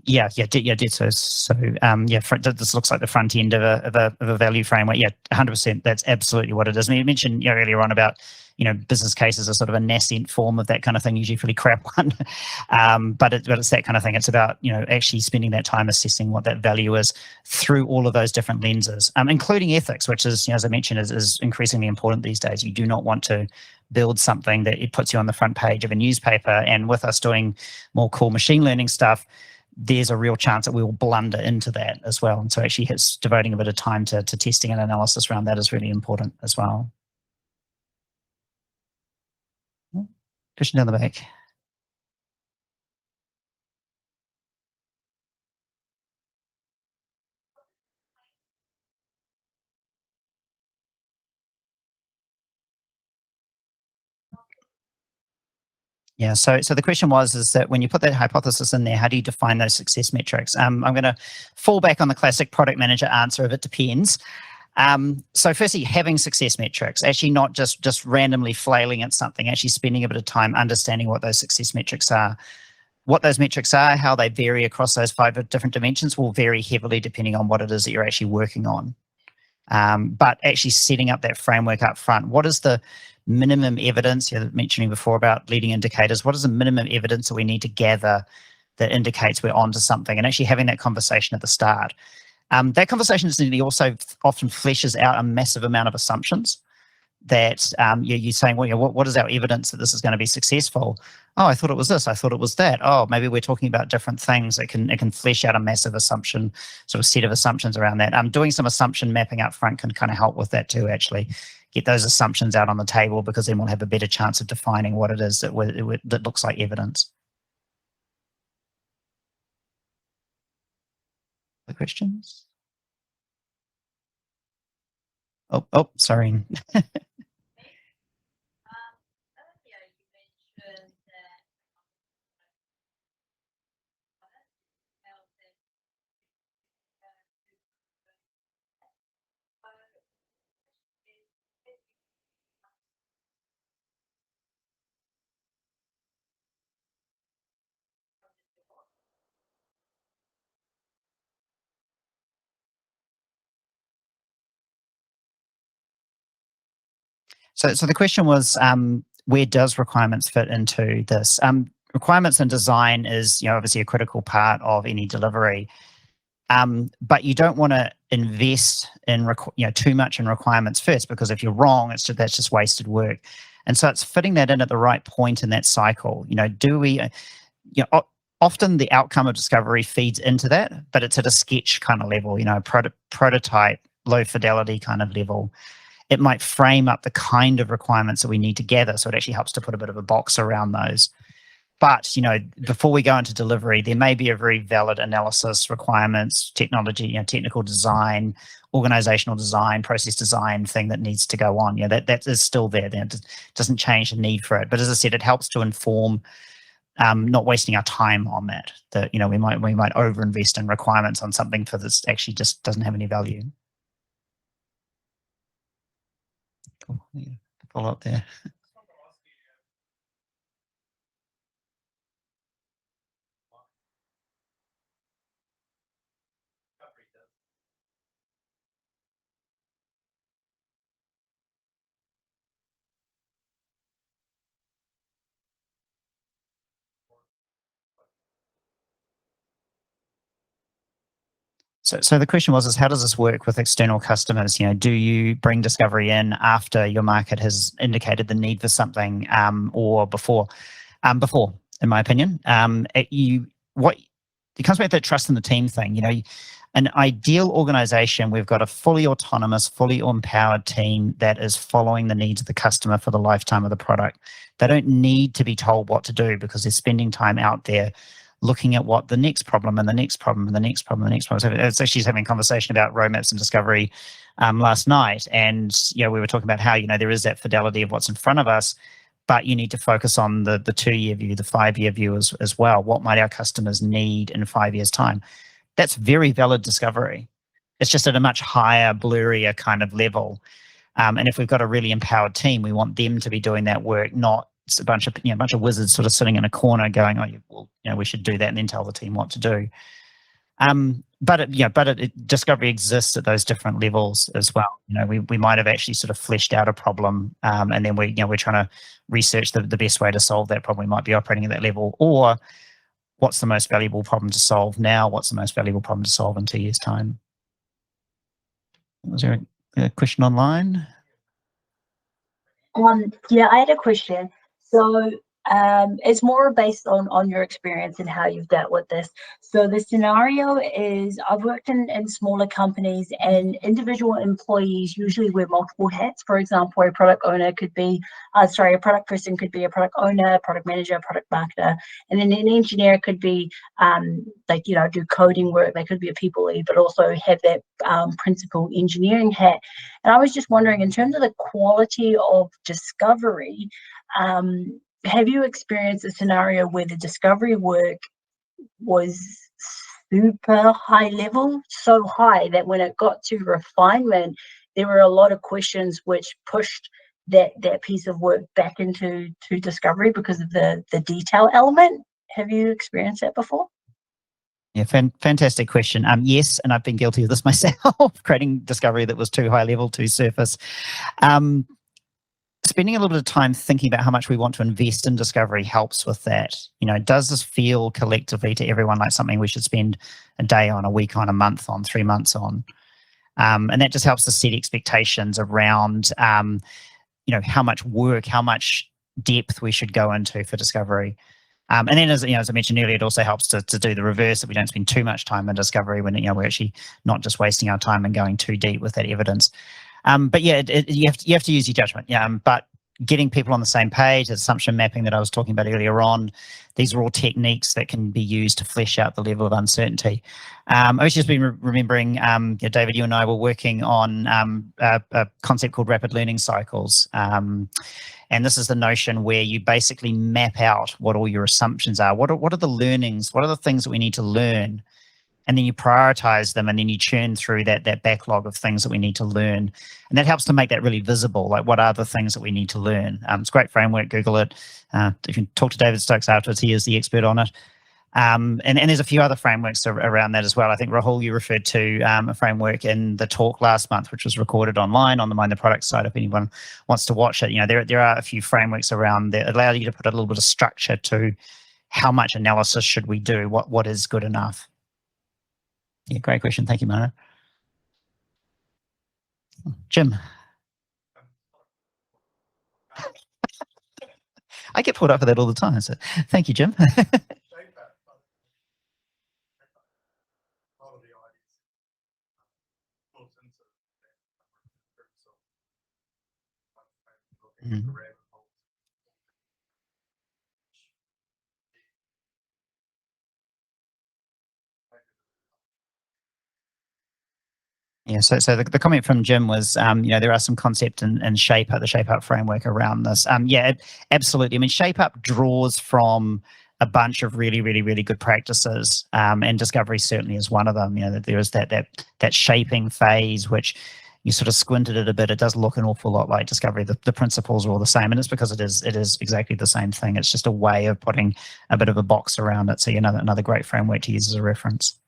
Yeah, did so. So, this looks like the front end of a value framework. Yeah, 100%. That's absolutely what it is. I mean, you mentioned earlier on about business cases are sort of a nascent form of that kind of thing, usually pretty crap one. But it's that kind of thing. It's about actually spending that time assessing what that value is through all of those different lenses, including ethics, which is as I mentioned is increasingly important these days. You do not want to build something that it puts you on the front page of a newspaper. And with us doing more cool machine learning stuff, there's a real chance that we will blunder into that as well. And so actually devoting a bit of time to testing and analysis around that is really important as well. Question down the back. Yeah, so the question was, is that when you put that hypothesis in there, how do you define those success metrics? I'm going to fall back on the classic product manager answer of it depends. So firstly, having success metrics, actually not just randomly flailing at something, actually spending a bit of time understanding what those success metrics are. What those metrics are, how they vary across those 5 different dimensions will vary heavily depending on what it is that you're actually working on. But actually setting up that framework up front, what is the minimum evidence, you're mentioning before about leading indicators, what is the minimum evidence that we need to gather that indicates we're onto something, and actually having that conversation at the start. That conversation is also often fleshes out a massive amount of assumptions that you're saying, well, what is our evidence that this is going to be successful? Oh, I thought it was this. I thought it was that. Oh, maybe we're talking about different things. It can flesh out a massive assumption, sort of set of assumptions around that. Doing some assumption mapping up front can kind of help with that too, actually. Get those assumptions out on the table, because then we'll have a better chance of defining what it is that looks like evidence. The questions? Oh, sorry. So the question was, where does requirements fit into this? Requirements and design is, obviously a critical part of any delivery, but you don't want to invest in too much in requirements first, because if you're wrong, that's just wasted work. And so it's fitting that in at the right point in that cycle. Do we, often the outcome of discovery feeds into that, but it's at a sketch kind of level, prototype, low fidelity kind of level. It might frame up the kind of requirements that we need to gather. So it actually helps to put a bit of a box around those. But, before we go into delivery, there may be a very valid analysis, requirements, technology, technical design, organizational design, process design thing that needs to go on. That is still there. That doesn't change the need for it. But as I said, it helps to inform not wasting our time on that. That, we might overinvest in requirements on something for this actually just doesn't have any value. Cool. Yeah, follow up there. So the question was, how does this work with external customers? Do you bring discovery in after your market has indicated the need for something, or before? Before, in my opinion. It comes back to that trust in the team thing. An ideal organization, we've got a fully autonomous, fully empowered team that is following the needs of the customer for the lifetime of the product. They don't need to be told what to do, because they're spending time out there looking at what the next problem and the next problem and the next problem and the next problem. So it's actually having a conversation about roadmaps and discovery last night. And, we were talking about how, there is that fidelity of what's in front of us, but you need to focus on the 2-year view, the 5-year view as well. What might our customers need in 5 years' time? That's very valid discovery. It's just at a much higher, blurrier kind of level. And if we've got a really empowered team, we want them to be doing that work, not a bunch of wizards sort of sitting in a corner going, we should do that, and then tell the team what to do. But discovery exists at those different levels as well. We might have actually sort of fleshed out a problem, and then we're trying to research the best way to solve that problem. We might be operating at that level, or what's the most valuable problem to solve now? What's the most valuable problem to solve in 2 years' time? Was there a question online? Yeah, I had a question. So It's more based on your experience and how you've dealt with this. So the scenario is, I've worked in smaller companies, and individual employees usually wear multiple hats. For example, a product owner could be, a product person could be a product owner, product manager, product marketer, and then an engineer could be do coding work. They could be a people lead, but also have that principal engineering hat. And I was just wondering, in terms of the quality of discovery, have you experienced a scenario where the discovery work was super high level, so high that when it got to refinement, there were a lot of questions which pushed that piece of work back into discovery because of the detail element? Have you experienced that before? Yeah, fantastic question. Yes, and I've been guilty of this myself, creating discovery that was too high level, too surface. Spending a little bit of time thinking about how much we want to invest in discovery helps with that. Does this feel collectively to everyone like something we should spend a day on, a week on, a month on, 3 months on? And that just helps to set expectations around, how much work, how much depth we should go into for discovery. And then, as I mentioned earlier, it also helps to do the reverse, that we don't spend too much time in discovery when we're actually not just wasting our time and going too deep with that evidence. But yeah, you have to use your judgment. But getting people on the same page, assumption mapping that I was talking about earlier on, these are all techniques that can be used to flesh out the level of uncertainty. I was just been remembering, David, you and I were working on a concept called rapid learning cycles. And this is the notion where you basically map out what all your assumptions are. What are the learnings? What are the things that we need to learn? And then you prioritize them, and then you churn through that backlog of things that we need to learn. And that helps to make that really visible, like what are the things that we need to learn. It's a great framework, Google it. If you talk to David Stokes afterwards, he is the expert on it. And there's a few other frameworks around that as well. I think, Rahul, you referred to a framework in the talk last month, which was recorded online on the Mind the Product site if anyone wants to watch it. There are a few frameworks around that allow you to put a little bit of structure to how much analysis should we do, what is good enough. Yeah, great question. Thank you, Marter. Jim. I get pulled up for that all the time. So thank you, Jim. Mm-hmm. Yeah, so the comment from Jim was, there are some concept and shape up, the shape up framework around this. Yeah, absolutely. I mean, shape up draws from a bunch of really, really, really good practices, and discovery certainly is one of them. That there is that shaping phase, which you sort of squinted it a bit. It does look an awful lot like discovery. The principles are all the same, and it's because it is exactly the same thing. It's just a way of putting a bit of a box around it. So another great framework to use as a reference.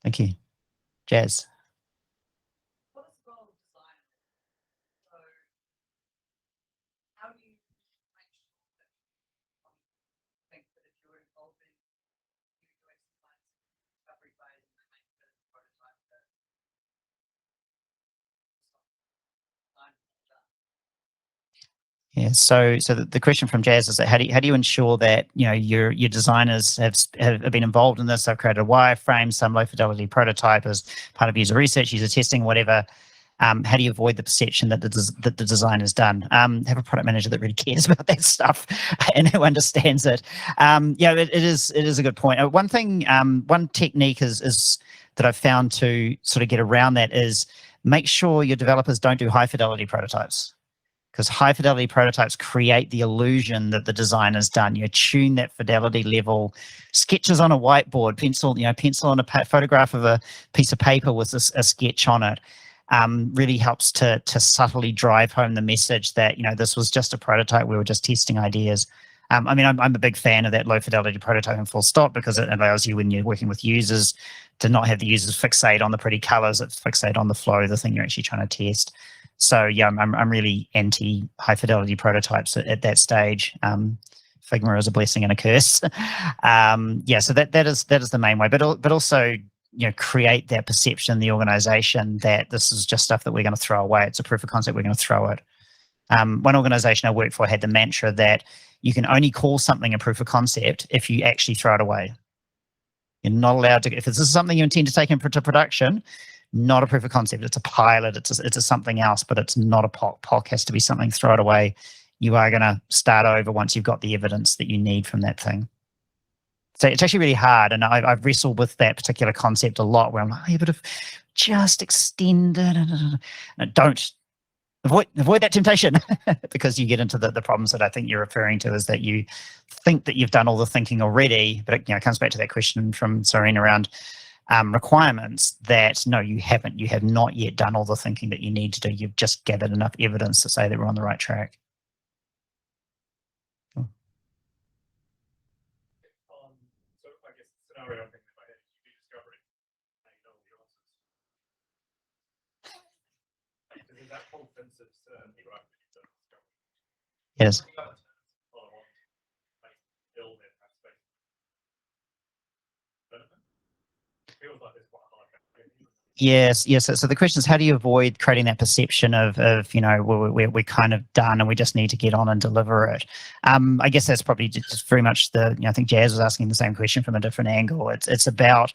Thank you, Jazz. Yeah. So the question from Jazz is that how do you ensure that your designers have been involved in this? They've created a wireframe, some low fidelity prototype as part of user research, user testing, whatever. How do you avoid the perception that the design is done? Have a product manager that really cares about that stuff and who understands it. It is a good point. One thing, one technique is that I've found to sort of get around that is make sure your developers don't do high fidelity prototypes. Because high fidelity prototypes create the illusion that the design is done. You tune that fidelity level, sketches on a whiteboard, pencil on a photograph of a piece of paper with a sketch on it. Really helps to subtly drive home the message that this was just a prototype. We were just testing ideas. I'm a big fan of that low fidelity prototyping full stop, because it allows you, when you're working with users, to not have the users fixate on the pretty colors, it's fixate on the flow, the thing you're actually trying to test. So yeah, I'm really anti high fidelity prototypes at that stage. Figma is a blessing and a curse. So that is the main way, but also create that perception in the organization that this is just stuff that we're going to throw away. It's a proof of concept, we're going to throw it. One organization I worked for had the mantra that You can only call something a proof of concept if you actually throw it away. You're not allowed to, if this is something you intend to take into production, not a proof of concept. It's a pilot. It's a something else, but it's not a POC. POC has to be something, throw it away. You are going to start over once you've got the evidence that you need from that thing. So it's actually really hard. And I've wrestled with that particular concept a lot where I'm like, yeah, but if just extend it, don't avoid that temptation because you get into the problems that I think you're referring to, is that you think that you've done all the thinking already, but it comes back to that question from Soreen around requirements, that no, you haven't. You have not yet done all the thinking that you need to do. You've just gathered enough evidence to say that we're on the right track. So I guess the scenario I'm thinking about is you do discovery, and you know the answers. There's that whole sense of certainty, right? Yes. Feels like there's quite a hard. Yes. So the question is, how do you avoid creating that perception of we're kind of done and we just need to get on and deliver it? I guess that's probably just very much I think Jazz was asking the same question from a different angle. It's about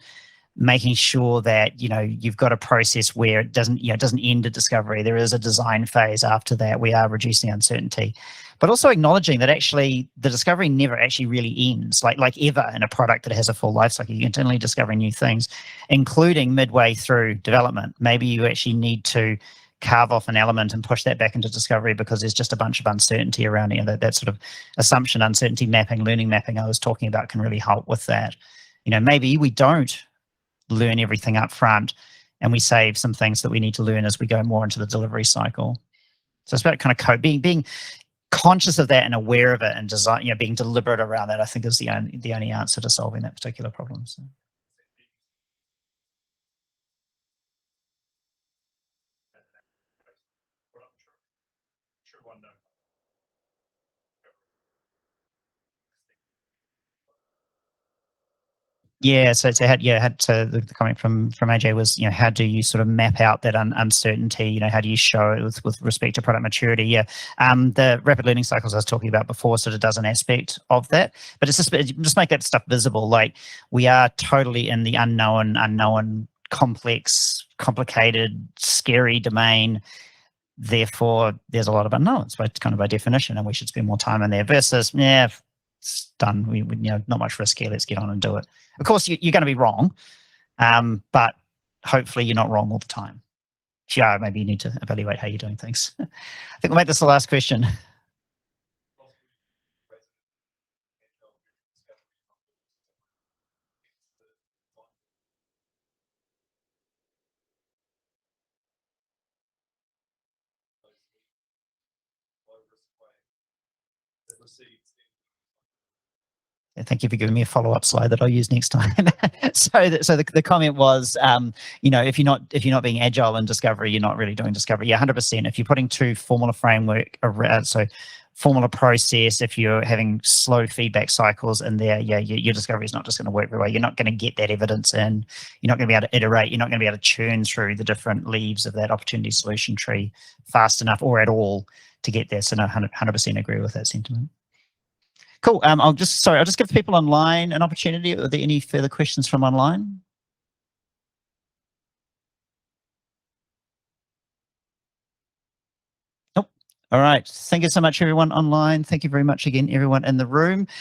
making sure that you've got a process where it doesn't end at discovery. There is a design phase after that. We are reducing uncertainty, but also acknowledging that actually the discovery never actually really ends, like ever in a product that has a full life cycle. You're continually discovering new things, including midway through development. Maybe you actually need to carve off an element and push that back into discovery because there's just a bunch of uncertainty around it. That sort of assumption, uncertainty mapping, learning mapping I was talking about can really help with that. Maybe we don't learn everything up front and we save some things that we need to learn as we go more into the delivery cycle. So it's about kind of being conscious of that and aware of it, and design, being deliberate around that, I think is the only answer to solving that particular problem. So. Yeah, so the comment from AJ was, how do you sort of map out that uncertainty? How do you show it with respect to product maturity? Yeah, the rapid learning cycles I was talking about before sort of does an aspect of that, but it's just make that stuff visible. Like, we are totally in the unknown, complex, complicated, scary domain. Therefore, there's a lot of unknowns, by definition, and we should spend more time in there. Versus, it's done. We not much risk here. Let's get on and do it. Of course, you're going to be wrong, but hopefully you're not wrong all the time. Yeah, maybe you need to evaluate how you're doing things. I think we'll make this the last question. Thank you for giving me a follow-up slide that I'll use next time. So the comment was, if you're not being agile in discovery, you're not really doing discovery. Yeah, 100%. If you're putting too formal a framework around, so formal a process, if you're having slow feedback cycles in there, your discovery is not just going to work very well. You're not going to get that evidence in. You're not going to be able to iterate. You're not going to be able to churn through the different leaves of that opportunity solution tree fast enough or at all to get there. So no, 100% agree with that sentiment. Cool. I'll just give people online an opportunity. Are there any further questions from online? Nope. All right. Thank you so much, everyone online. Thank you very much again, everyone in the room.